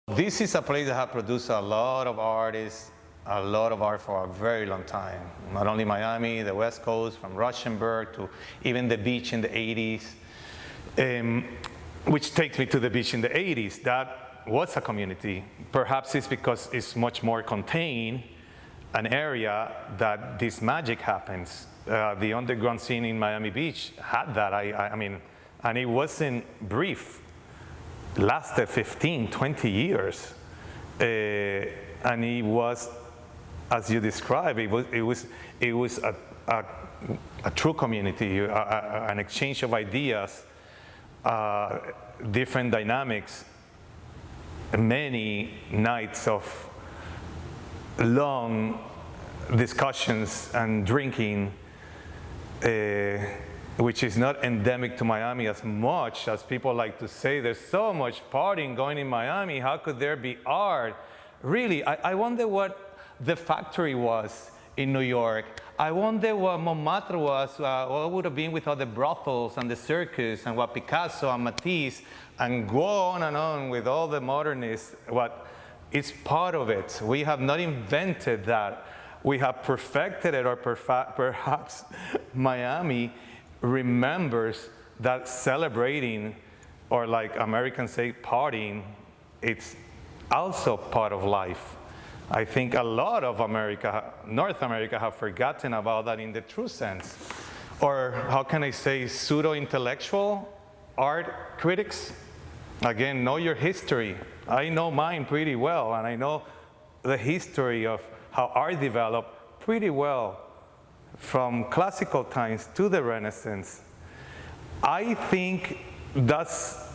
This is a place that has produced a lot of artists, a lot of art for a very long time. Not only Miami, the West Coast, from Rauschenberg to even the beach in the 80s, which takes me to the beach in the 80s. That was a community. Perhaps it's because it's much more contained, an area that this magic happens. The underground scene in Miami Beach had that, I mean, and it wasn't brief. Lasted 15, 20 years. And it was, as you described, it was a true community, an exchange of ideas, different dynamics, many nights of long discussions and drinking, which is not endemic to Miami as much as people like to say. There's so much partying going in Miami. How could there be art? Really, I wonder what the factory was in New York. I wonder what Montmartre was, what would have been with all the brothels and the circus, and what Picasso and Matisse, and go on with all the modernists. What is part of it. We have not invented that. We have perfected it, or perhaps Miami remembers that celebrating, or like Americans say, partying, it's also part of life. I think a lot of North America have forgotten about that in the true sense. Or how can I say, pseudo-intellectual art critics? Again, know your history. I know mine pretty well, and I know the history of how art developed pretty well, from classical times to the Renaissance. I think that's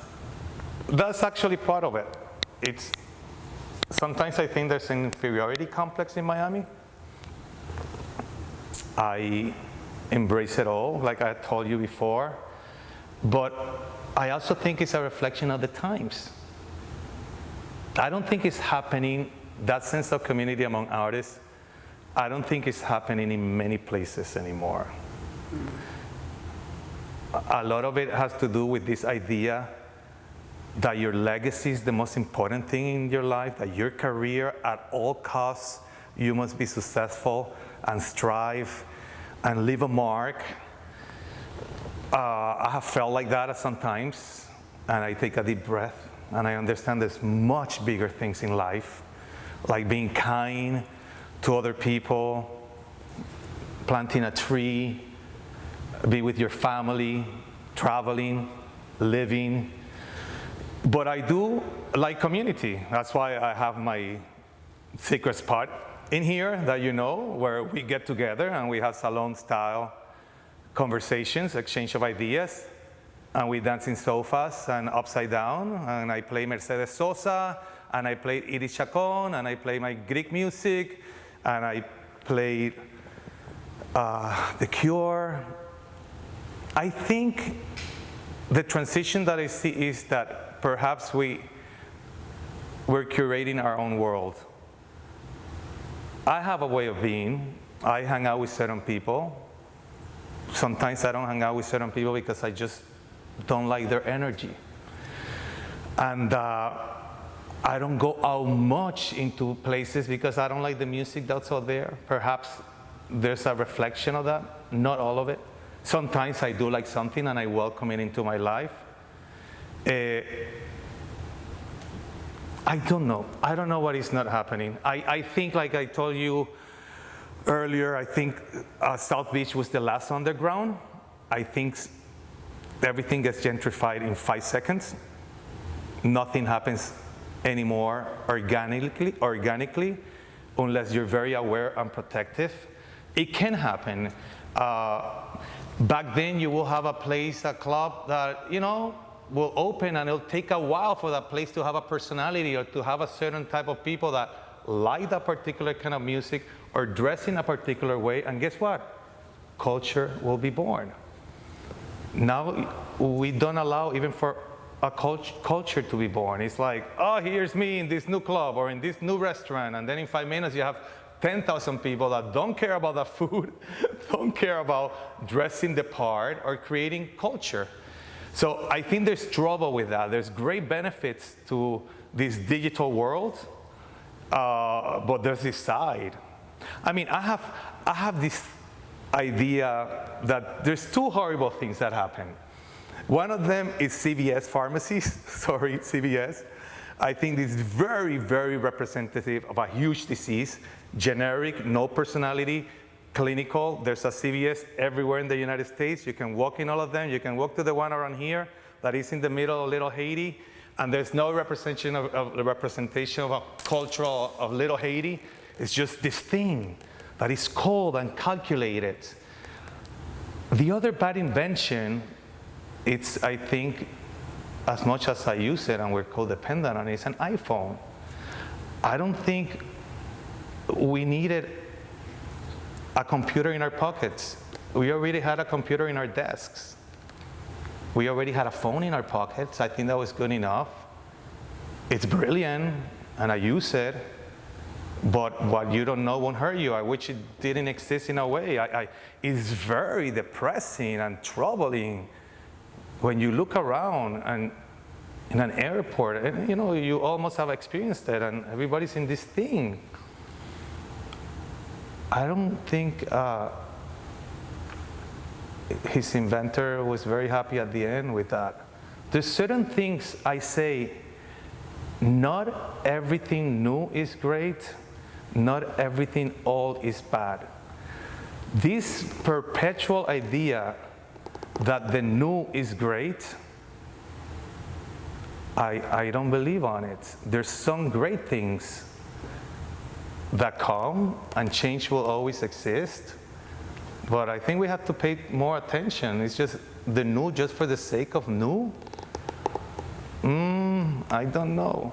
actually part of it. Sometimes I think there's an inferiority complex in Miami. I embrace it all, like I told you before, but I also think it's a reflection of the times. I don't think it's happening, that sense of community among artists, I don't think it's happening in many places anymore. A lot of it has to do with this idea that your legacy is the most important thing in your life, that your career, at all costs, you must be successful and strive and leave a mark. I have felt like that at some times, and I take a deep breath, and I understand there's much bigger things in life, like being kind to other people, planting a tree, be with your family, traveling, living. But I do like community. That's why I have my secret spot in here that you know, where we get together and we have salon-style conversations, exchange of ideas, and we dance in sofas and upside down, and I play Mercedes Sosa, and I play Iris Chacon, and I play my Greek music, and I played The Cure. I think the transition that I see is that perhaps we're curating our own world. I have a way of being. I hang out with certain people. Sometimes I don't hang out with certain people because I just don't like their energy. And I don't go out much into places because I don't like the music that's out there. Perhaps there's a reflection of that, not all of it. Sometimes I do like something and I welcome it into my life. I don't know. I don't know what is not happening. I think, like I told you earlier, I think South Beach was the last underground. I think everything gets gentrified in 5 seconds. Nothing happens anymore organically, unless you're very aware and protective. It can happen. Back then, you will have a place, a club that, you know, will open, and it'll take a while for that place to have a personality or to have a certain type of people that like that particular kind of music or dress in a particular way. And guess what? Culture will be born. Now, we don't allow even for a culture to be born. It's like, oh, here's me in this new club or in this new restaurant, and then in 5 minutes you have 10,000 people that don't care about the food, don't care about dressing the part or creating culture. So I think there's trouble with that. There's great benefits to this digital world, but there's this side. I mean, I have this idea that there's two horrible things that happen. One of them is CVS pharmacies, sorry, CVS. I think this is very, very representative of a huge disease, generic, no personality, clinical. There's a CVS everywhere in the United States. You can walk in all of them. You can walk to the one around here that is in the middle of Little Haiti, and there's no representation of a culture of Little Haiti. It's just this thing that is cold and calculated. The other bad invention, it's, I think, as much as I use it and we're codependent on it, it's an iPhone. I don't think we needed a computer in our pockets. We already had a computer in our desks. We already had a phone in our pockets. I think that was good enough. It's brilliant, and I use it, but what you don't know won't hurt you. I wish it didn't exist in a way. It's very depressing and troubling when you look around and in an airport, and you almost have experienced it, and everybody's in this thing. I don't think his inventor was very happy at the end with that. There's certain things I say, not everything new is great, not everything old is bad. This perpetual idea that the new is great, I don't believe on it. There's some great things that come, and change will always exist. But I think we have to pay more attention. It's just the new just for the sake of new? I don't know.